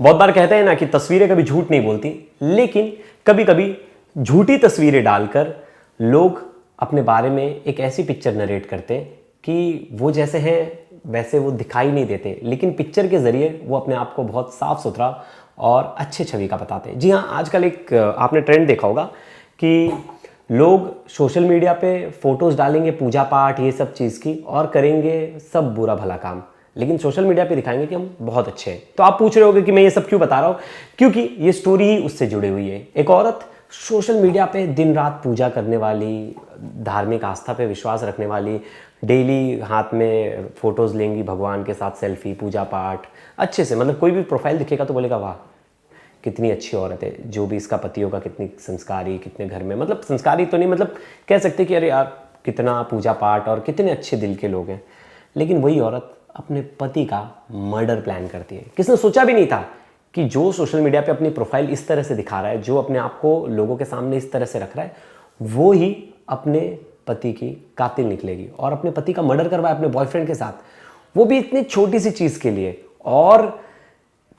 बहुत बार कहते हैं ना कि तस्वीरें कभी झूठ नहीं बोलती, लेकिन कभी कभी झूठी तस्वीरें डालकर लोग अपने बारे में एक ऐसी पिक्चर नरेट करते कि वो जैसे हैं वैसे वो दिखाई नहीं देते, लेकिन पिक्चर के जरिए वो अपने आप को बहुत साफ सुथरा और अच्छे छवि का बताते हैं। जी हाँ, आजकल एक आपने ट्रेंड देखा होगा कि लोग सोशल मीडिया पे फोटोज डालेंगे पूजा पाठ ये सब चीज़ की और करेंगे सब बुरा भला काम, लेकिन सोशल मीडिया पे दिखाएंगे कि हम बहुत अच्छे हैं। तो आप पूछ रहे होगे कि मैं ये सब क्यों बता रहा हूँ, क्योंकि ये स्टोरी ही उससे जुड़ी हुई है। एक औरत सोशल मीडिया पे दिन रात पूजा करने वाली, धार्मिक आस्था पे विश्वास रखने वाली, डेली हाथ में फोटोज लेंगी भगवान के साथ, सेल्फी, पूजा पाठ अच्छे से, मतलब कोई भी प्रोफाइल दिखेगा तो बोलेगा वाह कितनी अच्छी औरत है, जो भी इसका पति होगा कितनी संस्कारी, कितने घर में, मतलब संस्कारी तो नहीं, मतलब कह सकते कि अरे यार कितना पूजा पाठ और कितने अच्छे दिल के लोग हैं। लेकिन वही औरत अपने पति का मर्डर प्लान करती है। किसने सोचा भी नहीं था कि जो सोशल मीडिया पे अपनी प्रोफाइल इस तरह से दिखा रहा है, जो अपने आप को लोगों के सामने इस तरह से रख रहा है, वो ही अपने पति की कातिल निकलेगी और अपने पति का मर्डर करवाए अपने बॉयफ्रेंड के साथ, वो भी इतनी छोटी सी चीज़ के लिए। और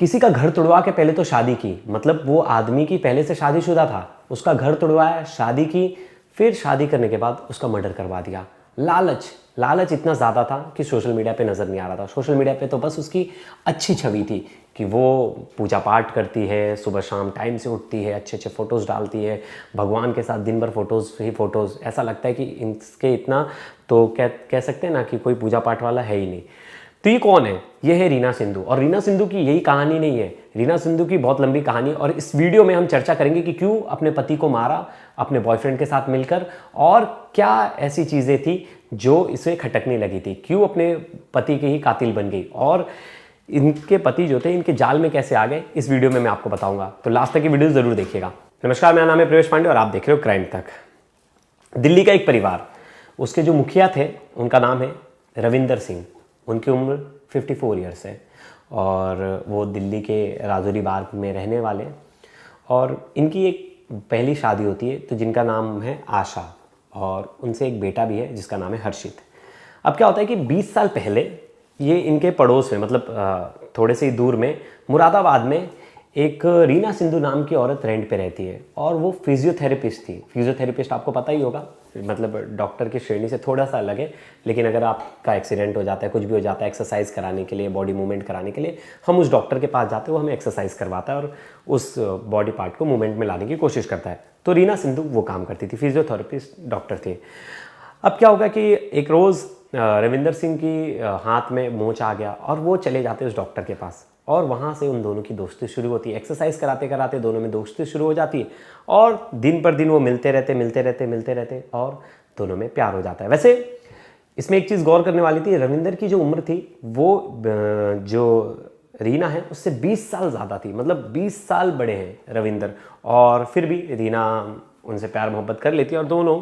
किसी का घर तोड़वा के पहले तो शादी की, मतलब वो आदमी की पहले से शादीशुदा था, उसका घर तोड़वाया, शादी की, फिर शादी करने के बाद उसका मर्डर करवा दिया। लालच इतना ज़्यादा था कि सोशल मीडिया पे नज़र नहीं आ रहा था। सोशल मीडिया पे तो बस उसकी अच्छी छवि थी कि वो पूजा पाठ करती है, सुबह शाम टाइम से उठती है, अच्छे अच्छे फ़ोटोज़ डालती है, भगवान के साथ दिन भर फ़ोटोज़ ही फ़ोटोज़। ऐसा लगता है कि इसके इतना तो कह सकते हैं ना कि कोई पूजा पाठ वाला है ही नहीं। तो ये कौन है? ये है रीना सिंधु। और रीना सिंधु की यही कहानी नहीं है, रीना सिंधु की बहुत लंबी कहानी, और इस वीडियो में हम चर्चा करेंगे कि क्यों अपने पति को मारा अपने बॉयफ्रेंड के साथ मिलकर, और क्या ऐसी चीज़ें थी जो इसे खटकने लगी थी, क्यों अपने पति की ही कातिल बन गई, और इनके पति जो थे इनके जाल में कैसे आ गए, इस वीडियो में मैं आपको बताऊंगा। तो लास्ट तक की वीडियो जरूर देखिएगा। नमस्कार, मेरा नाम है प्रवेश पांडे और आप देख रहे हो क्राइम तक। दिल्ली का एक परिवार, उसके जो मुखिया थे उनका नाम है रविंदर सिंह। उनकी उम्र 54 ईयर्स है और वो दिल्ली के राजौरी बाग में रहने वाले। और इनकी एक पहली शादी होती है तो जिनका नाम है आशा, और उनसे एक बेटा भी है जिसका नाम है हर्षित। अब क्या होता है कि 20 साल पहले ये इनके पड़ोस में, मतलब थोड़े से ही दूर में, मुरादाबाद में एक रीना सिंधु नाम की औरत रेंट पे रहती है और वो फिजियोथेरेपिस्ट थी। फिजियोथेरेपिस्ट आपको पता ही होगा, मतलब डॉक्टर की श्रेणी से थोड़ा सा अलग है, लेकिन अगर आपका एक्सीडेंट हो जाता है, कुछ भी हो जाता है, एक्सरसाइज कराने के लिए, बॉडी मूवमेंट कराने के लिए हम उस डॉक्टर के पास जाते हैं, वो हमें एक्सरसाइज करवाता है और उस बॉडी पार्ट को मूवमेंट में लाने की कोशिश करता है। तो रीना सिंधु वो काम करती थी, फिजियोथेरेपिस्ट डॉक्टर थी। अब क्या होगा कि एक रोज़ रविंदर सिंह की हाथ में मोच आ गया और वो चले जाते उस डॉक्टर के पास, और वहाँ से उन दोनों की दोस्ती शुरू होती है। एक्सरसाइज कराते कराते दोनों में दोस्ती शुरू हो जाती है और दिन पर दिन वो मिलते रहते और दोनों में प्यार हो जाता है। वैसे इसमें एक चीज़ गौर करने वाली थी, रविंदर की जो उम्र थी वो जो रीना है उससे 20 साल ज़्यादा थी, मतलब 20 साल बड़े हैं रविंदर, और फिर भी रीना उनसे प्यार मोहब्बत कर लेती है और दोनों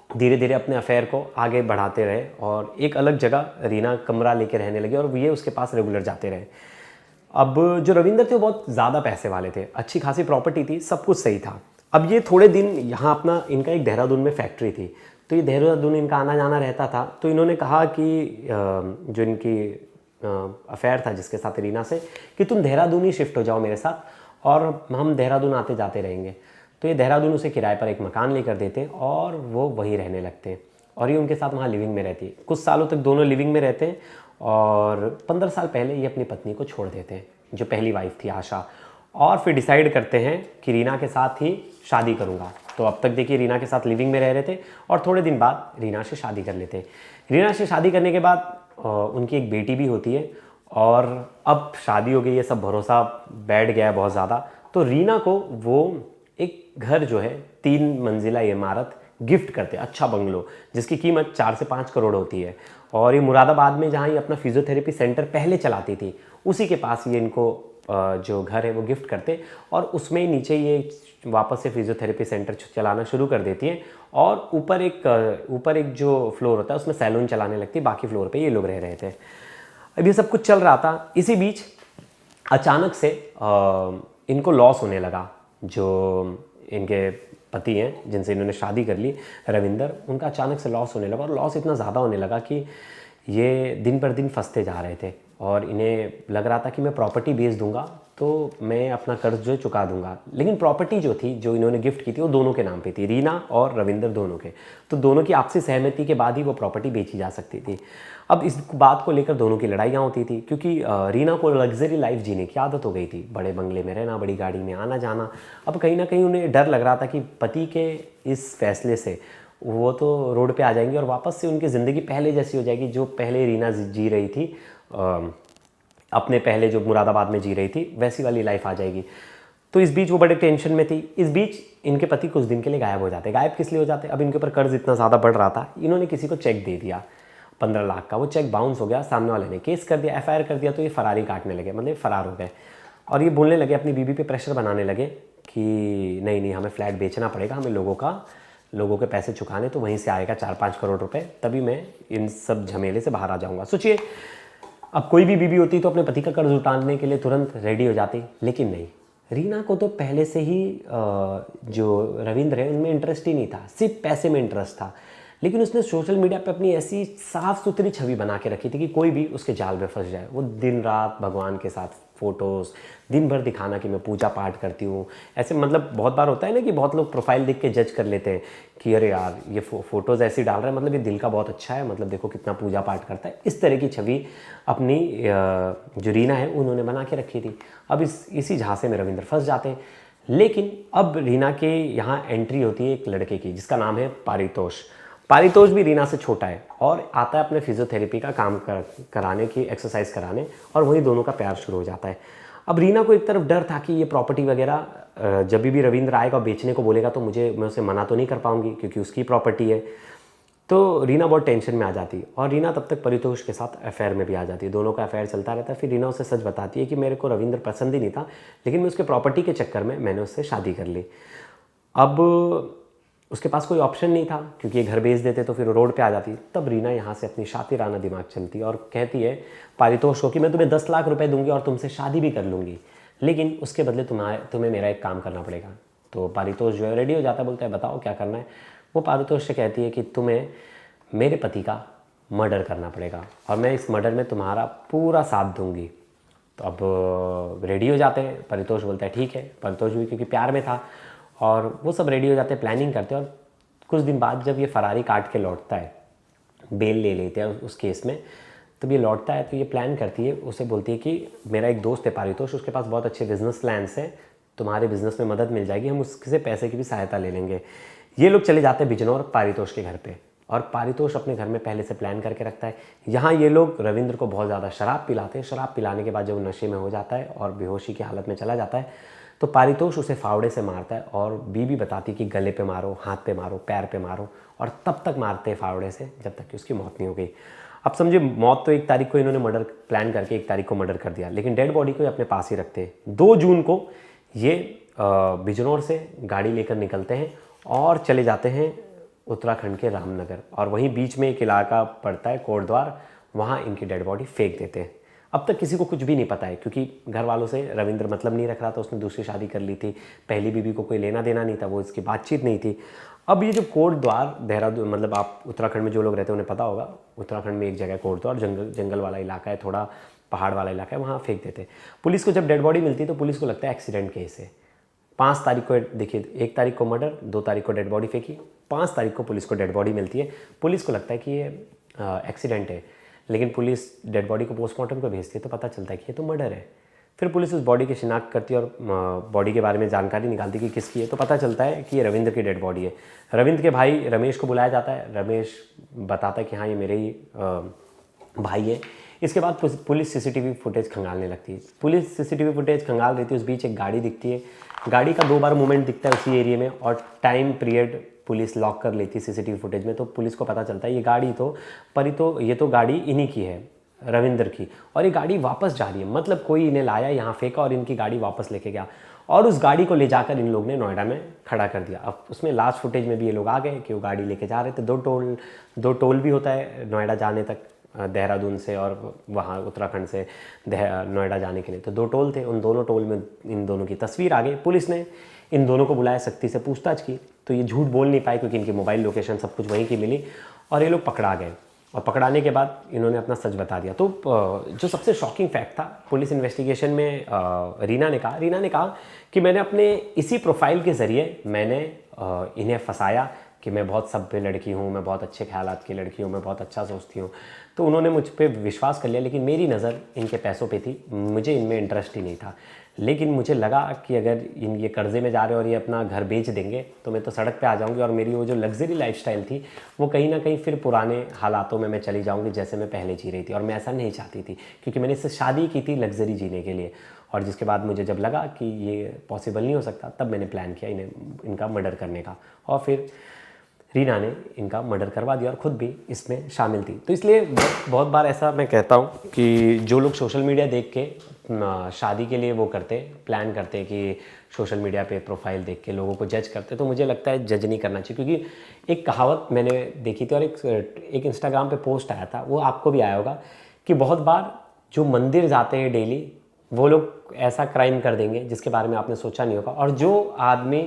धीरे धीरे अपने अफेयर को आगे बढ़ाते रहे और एक अलग जगह रीना कमरा लेके रहने लगे और ये उसके पास रेगुलर जाते रहे। अब जो रविंदर थे वो बहुत ज़्यादा पैसे वाले थे, अच्छी खासी प्रॉपर्टी थी, सब कुछ सही था। अब ये थोड़े दिन यहाँ अपना, इनका एक देहरादून में फैक्ट्री थी, तो ये देहरादून इनका आना जाना रहता था। तो इन्होंने कहा कि जो इनकी अफेयर था जिसके साथ रीना से, कि तुम देहरादून ही शिफ्ट हो जाओ मेरे साथ और हम देहरादून आते जाते रहेंगे। तो ये देहरादून उसे किराए पर एक मकान लेकर देते और वो वहीं रहने लगते हैं और ये उनके साथ वहाँ लिविंग में रहती है। कुछ सालों तक दोनों लिविंग में रहते हैं और 15 साल पहले ये अपनी पत्नी को छोड़ देते हैं, जो पहली वाइफ थी आशा, और फिर डिसाइड करते हैं कि रीना के साथ ही शादी करूँगा। तो अब तक देखिए रीना के साथ लिविंग में रह रहे थे और थोड़े दिन बाद रीना से शादी कर लेते हैं। रीना से शादी करने के बाद उनकी एक बेटी भी होती है और अब शादी हो गई है, सब भरोसा बैठ गया है बहुत ज़्यादा। तो रीना को वो एक घर जो है 3 मंजिला इमारत गिफ्ट करते हैं, अच्छा बंगलो, जिसकी कीमत 4 से 5 करोड़ होती है। और ये मुरादाबाद में जहाँ ये अपना फिजियोथेरेपी सेंटर पहले चलाती थी, उसी के पास ये इनको जो घर है वो गिफ्ट करते और उसमें नीचे ये वापस से फिजियोथेरेपी सेंटर चलाना शुरू कर देती है। और ऊपर एक जो फ्लोर होता है उसमें सैलून चलाने लगती है, बाकी फ्लोर पे ये लोग रह रहे थे। अब ये सब कुछ चल रहा था, इसी बीच अचानक से इनको लॉस होने लगा। जो इनके पति हैं जिनसे इन्होंने शादी कर ली, रविंदर, उनका अचानक से लॉस होने लगा और लॉस इतना ज़्यादा होने लगा कि ये दिन पर दिन फंसते जा रहे थे। और इन्हें लग रहा था कि मैं प्रॉपर्टी बेच दूंगा तो मैं अपना कर्ज जो है चुका दूंगा। लेकिन प्रॉपर्टी जो थी, जो इन्होंने गिफ्ट की थी, वो दोनों के नाम पे थी, रीना और रविंदर दोनों के। तो दोनों की आपसी सहमति के बाद ही वो प्रॉपर्टी बेची जा सकती थी। अब इस बात को लेकर दोनों की लड़ाइयाँ होती थी, क्योंकि रीना को लग्जरी लाइफ जीने की आदत हो गई थी, बड़े बंगले में रहना, बड़ी गाड़ी में आना जाना। अब कहीं ना कहीं उन्हें डर लग रहा था कि पति के इस फैसले से वो तो रोड पे आ जाएंगी और वापस से उनकी ज़िंदगी पहले जैसी हो जाएगी, जो पहले रीना जी रही थी, अपने पहले जो मुरादाबाद में जी रही थी, वैसी वाली लाइफ आ जाएगी। तो इस बीच वो बड़े टेंशन में थी। इस बीच इनके पति कुछ दिन के लिए गायब हो जाते। गायब किस लिए हो जाते? अब इनके ऊपर कर्ज इतना ज़्यादा बढ़ रहा था, इन्होंने किसी को चेक दे दिया 15 लाख का। वो चेक बाउंस हो गया, सामने वाले ने केस कर दिया, FIR कर दिया, तो ये फरारी काटने लगे, मतलब फरार हो गए। और ये बोलने लगे, अपनी बीवी पे प्रेशर बनाने लगे कि नहीं नहीं, हमें फ्लैट बेचना पड़ेगा, हमें लोगों के पैसे चुकाने, तो वहीं से आएगा 4-5 करोड़ रुपए, तभी मैं इन सब झमेले से बाहर आ जाऊंगा। सोचिए, अब कोई भी बीवी होती तो अपने पति का कर्ज उतारने के लिए तुरंत रेडी हो जाती, लेकिन नहीं। रीना को तो पहले से ही जो रविंद्र है उनमें इंटरेस्ट ही नहीं था, सिर्फ पैसे में इंटरेस्ट था। लेकिन उसने सोशल मीडिया पे अपनी ऐसी साफ सुथरी छवि बना के रखी थी कि कोई भी उसके जाल में फंस जाए। वो दिन रात भगवान के साथ फोटोज़, दिन भर दिखाना कि मैं पूजा पाठ करती हूँ, ऐसे। मतलब बहुत बार होता है ना कि बहुत लोग प्रोफाइल देख के जज कर लेते हैं कि अरे यार ये फोटोज़ ऐसी डाल रहा है, मतलब ये दिल का बहुत अच्छा है, मतलब देखो कितना पूजा पाठ करता है। इस तरह की छवि अपनी जो रीना है उन्होंने बना के रखी थी। अब इसी झांसे में रविंद्र फंस जाते हैं। लेकिन अब रीना के यहाँ एंट्री होती है एक लड़के की, जिसका नाम है पारितोष। पारितोष भी रीना से छोटा है और आता है अपने फिजियोथेरेपी का काम कराने की, एक्सरसाइज कराने, और वहीं दोनों का प्यार शुरू हो जाता है। अब रीना को एक तरफ डर था कि ये प्रॉपर्टी वगैरह जब भी रविंद्र आएगा बेचने को बोलेगा तो मैं उसे मना तो नहीं कर पाऊंगी, क्योंकि उसकी प्रॉपर्टी है। तो रीना बहुत टेंशन में आ जाती है, और रीना तब तक परितोष के साथ अफेयर में भी आ जाती है। दोनों का अफेयर चलता रहता है। फिर रीना उसे सच बताती है कि मेरे को रविंद्र पसंद ही नहीं था, लेकिन मैं उसके प्रॉपर्टी के चक्कर में मैंने उससे शादी कर ली। अब उसके पास कोई ऑप्शन नहीं था, क्योंकि ये घर बेच देते तो फिर रोड पे आ जाती। तब रीना यहाँ से अपनी शातिराना दिमाग चलती और कहती है पारितोष को कि मैं तुम्हें 10 लाख रुपए दूंगी और तुमसे शादी भी कर लूँगी, लेकिन उसके बदले तुम्हें मेरा एक काम करना पड़ेगा। तो पारितोष जो है रेडी हो जाता है, बोलता है बताओ क्या करना है। वो पारितोष से कहती है कि तुम्हें मेरे पति का मर्डर करना पड़ेगा, और मैं इस मर्डर में तुम्हारा पूरा साथ दूंगी। तो अब रेडी हो जाते हैं। परितोष बोलता है ठीक है। परितोष भी क्योंकि प्यार में था, और वो सब रेडी हो जाते हैं, प्लानिंग करते हैं। और कुछ दिन बाद जब ये फरारी काट के लौटता है, बेल ले लेते हैं उस केस में, तब ये लौटता है तो ये प्लान करती है, उसे बोलती है कि मेरा एक दोस्त है पारितोष, उसके पास बहुत अच्छे बिजनेस प्लान्स हैं, तुम्हारे बिजनेस में मदद मिल जाएगी, हम उससे पैसे की भी सहायता ले लेंगे। ये लोग चले जाते हैं बिजनौर पारितोष के घर पे, और पारितोष अपने घर में पहले से प्लान करके रखता है। यहाँ ये लोग रविंद्र को बहुत ज़्यादा शराब पिलाते हैं। शराब पिलाने के बाद जब वो नशे में हो जाता है और बेहोशी की हालत में चला जाता है, तो पारितोष उसे फावड़े से मारता है, और बीबी बताती कि गले पे मारो, हाथ पे मारो, पैर पे मारो, और तब तक मारते हैं फावड़े से जब तक कि उसकी मौत नहीं हो गई। अब समझे, मौत तो 1 तारीख को इन्होंने मर्डर प्लान करके 1 तारीख को मर्डर कर दिया, लेकिन डेड बॉडी को अपने पास ही रखते हैं। 2 जून को ये बिजनौर से गाड़ी लेकर निकलते हैं और चले जाते हैं उत्तराखंड के रामनगर, और वहीं बीच में एक इलाका पड़ता है कोटद्वार, वहाँ इनकी डेड बॉडी फेंक देते हैं। अब तक किसी को कुछ भी नहीं पता है, क्योंकि घर वालों से रविंद्र मतलब नहीं रख रहा था, उसने दूसरी शादी कर ली थी, पहली बीवी को कोई लेना देना नहीं था, वो इसकी बातचीत नहीं थी। अब ये जो कोटद्वार, देहरादून, मतलब आप उत्तराखंड में जो लोग रहते हैं उन्हें पता होगा, उत्तराखंड में एक जगह कोटद्वार जंगल वाला इलाका है, थोड़ा पहाड़ वाला इलाका है, वहाँ फेंक देते। पुलिस को जब डेड बॉडी मिलती है तो पुलिस को लगता है एक्सीडेंट केस है। 5 तारीख को, देखिए 1 तारीख को मर्डर, 2 तारीख को डेड बॉडी फेंकी, 5 तारीख को पुलिस को डेड बॉडी मिलती है। पुलिस को लगता है कि ये एक्सीडेंट है, लेकिन पुलिस डेड बॉडी को पोस्टमार्टम को भेजती है तो पता चलता है कि ये तो मर्डर है। फिर पुलिस उस बॉडी की शिनाख्त करती है और बॉडी के बारे में जानकारी निकालती है कि किसकी है, तो पता चलता है कि ये रविंद्र की डेड बॉडी है। रविंद्र के भाई रमेश को बुलाया जाता है। रमेश बताता है कि हाँ ये मेरे ही भाई है। इसके बाद पुलिस CCTV फुटेज खंगालने लगती है। पुलिस CCTV फुटेज खंगाल रही थी, उस बीच एक गाड़ी दिखती है। गाड़ी का 2 बार मूवमेंट दिखता है उसी एरिया में, और टाइम पीरियड पुलिस लॉक कर लेती है CCTV फुटेज में। तो पुलिस को पता चलता है ये गाड़ी तो ये तो गाड़ी इन्हीं की है, रविंद्र की, और ये गाड़ी वापस जा रही है, मतलब कोई इन्हें लाया, यहाँ फेंका और इनकी गाड़ी वापस लेके गया, और उस गाड़ी को ले जाकर इन लोग ने नोएडा में खड़ा कर दिया। अब उसमें लास्ट फुटेज में भी ये लोग आ गए कि वो गाड़ी लेके जा रहे थे। 2 टोल भी होता है नोएडा जाने तक, देहरादून से और वहाँ उत्तराखंड से नोएडा जाने के लिए, तो 2 टोल थे। उन दोनों टोल में इन दोनों की तस्वीर आ गई। पुलिस ने इन दोनों को बुलाया, सख्ती से पूछताछ की, तो ये झूठ बोल नहीं पाए क्योंकि इनकी मोबाइल लोकेशन सब कुछ वहीं की मिली, और ये लोग पकड़ा गए। और पकड़ाने के बाद इन्होंने अपना सच बता दिया। तो जो सबसे शॉकिंग फैक्ट था पुलिस इन्वेस्टिगेशन में, रीना ने कहा कि मैंने अपने इसी प्रोफाइल के ज़रिए मैंने इन्हें फंसाया कि मैं बहुत सभ्य लड़की हूँ, मैं बहुत अच्छे ख्यालात की लड़की हूँ, मैं बहुत अच्छा सोचती हूँ। तो उन्होंने मुझ पर विश्वास कर लिया, लेकिन मेरी नज़र इनके पैसों पे थी, मुझे इनमें इंटरेस्ट ही नहीं था। लेकिन मुझे लगा कि अगर ये कर्ज़े में जा रहे और ये अपना घर बेच देंगे तो मैं तो सड़क पे आ जाऊंगी और मेरी वो जो लग्जरी लाइफस्टाइल थी वो कहीं ना कहीं फिर पुराने हालातों में मैं चली जाऊंगी जैसे मैं पहले जी रही थी। और मैं ऐसा नहीं चाहती थी, क्योंकि मैंने इससे शादी की थी लग्जरी जीने के लिए। और जिसके बाद मुझे जब लगा कि ये पॉसिबल नहीं हो सकता, तब मैंने प्लान किया इनका मर्डर करने का। और फिर रीना ने इनका मर्डर करवा दिया और ख़ुद भी इसमें शामिल थी। तो इसलिए बहुत बार ऐसा मैं कहता हूँ कि जो लोग सोशल मीडिया देख के शादी के लिए वो करते, प्लान करते कि सोशल मीडिया पे प्रोफाइल देख के लोगों को जज करते, तो मुझे लगता है जज नहीं करना चाहिए। क्योंकि एक कहावत मैंने देखी थी और एक इंस्टाग्राम पे पोस्ट आया था, वो आपको भी आया होगा, कि बहुत बार जो मंदिर जाते हैं डेली वो लोग ऐसा क्राइम कर देंगे जिसके बारे में आपने सोचा नहीं होगा। और जो आदमी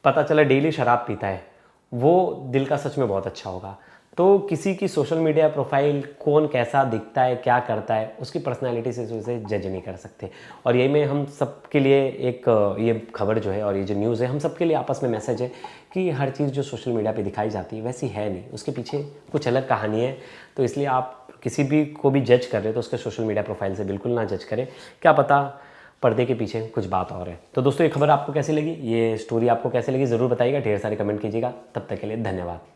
पता चला डेली शराब पीता है वो दिल का सच में बहुत अच्छा होगा। तो किसी की सोशल मीडिया प्रोफाइल कौन कैसा दिखता है, क्या करता है, उसकी पर्सनालिटी से उसे जज नहीं कर सकते। और ये में हम सब के लिए एक ये खबर जो है और ये जो न्यूज़ है, हम सब के लिए आपस में मैसेज है कि हर चीज़ जो सोशल मीडिया पे दिखाई जाती है वैसी है नहीं, उसके पीछे कुछ अलग कहानी है। तो इसलिए आप किसी भी को भी जज कर रहे हो तो उसके सोशल मीडिया प्रोफाइल से बिल्कुल ना जज करें, क्या पता पर्दे के पीछे कुछ बात और है। तो दोस्तों ये खबर आपको कैसी लगी, ये स्टोरी आपको कैसी लगी, ज़रूर बताइएगा, ढेर सारे कमेंट कीजिएगा। तब तक के लिए धन्यवाद।